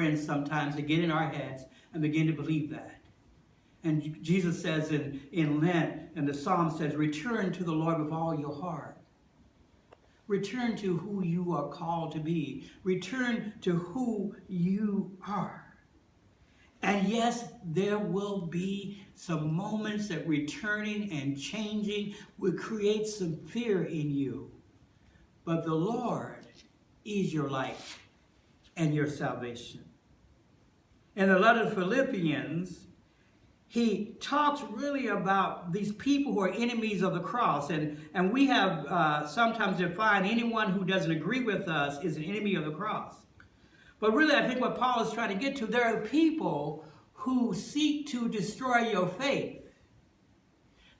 friends sometimes to get in our heads and begin to believe that. And Jesus says in Lent, and the Psalm says, return to the Lord with all your heart. Return to who you are called to be. Return to who you are. And yes, there will be some moments that returning and changing will create some fear in you. But the Lord is your light and your salvation. In the letter to Philippians, he talks really about these people who are enemies of the cross. And we have sometimes defined anyone who doesn't agree with us is an enemy of the cross. But really, I think what Paul is trying to get to, there are people who seek to destroy your faith.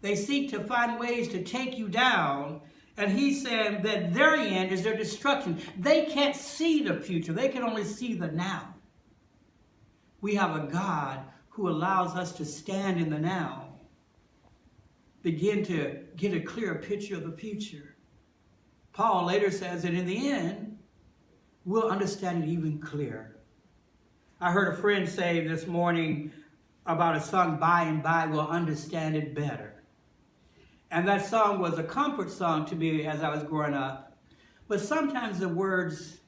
They seek to find ways to take you down. And he's saying that their end is their destruction. They can't see the future. They can only see the now. We have a God who allows us to stand in the now, begin to get a clearer picture of the future. Paul later says that in the end, we'll understand it even clearer. I heard a friend say this morning about a song, By and By We'll Understand It Better. And that song was a comfort song to me as I was growing up. But sometimes the words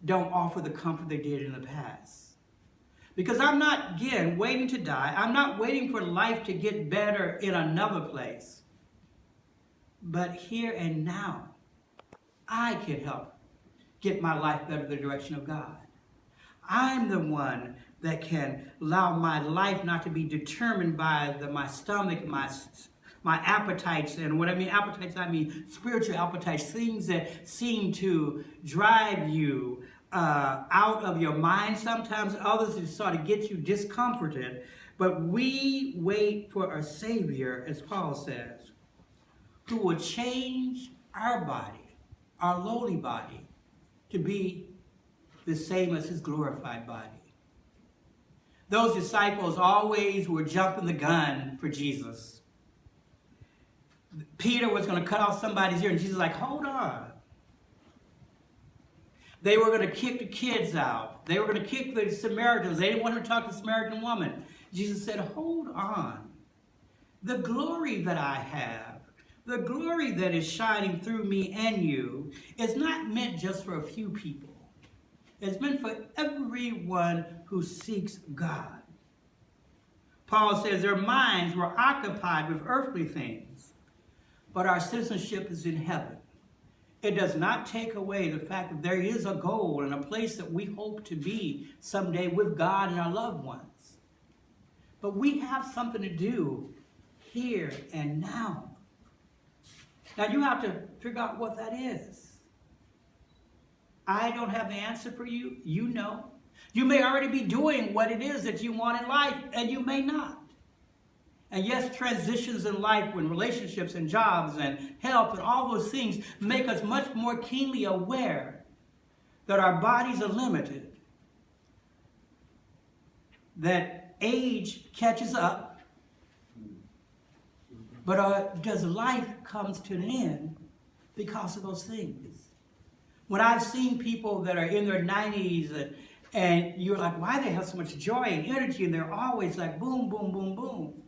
don't offer the comfort they did in the past. Because I'm not, again, waiting to die. I'm not waiting for life to get better in another place. But here and now, I can help get my life better in the direction of God. I'm the one that can allow my life not to be determined by my stomach, my appetites. And when I mean appetites, I mean spiritual appetites, things that seem to drive you out of your mind. Sometimes others just sort of get you discomforted. But we wait for a Savior, as Paul says, who will change our body, our lowly body, to be the same as his glorified body. Those disciples always were jumping the gun for Jesus. Peter was going to cut off somebody's ear, and Jesus was like, hold on. They were going to kick the kids out. They were going to kick the Samaritans. They didn't want to talk to the Samaritan woman. Jesus said, hold on. The glory that I have, the glory that is shining through me and you, is not meant just for a few people. It's meant for everyone who seeks God. Paul says their minds were occupied with earthly things, but our citizenship is in heaven. It does not take away the fact that there is a goal and a place that we hope to be someday with God and our loved ones. But we have something to do here and now. Now you have to figure out what that is. I don't have the answer for you. You know. You may already be doing what it is that you want in life, and you may not. And yes, transitions in life when relationships and jobs and health and all those things make us much more keenly aware that our bodies are limited, that age catches up, but does life comes to an end because of those things. When I've seen people that are in their 90s and you're like, why they have so much joy and energy, and they're always like boom, boom, boom, boom.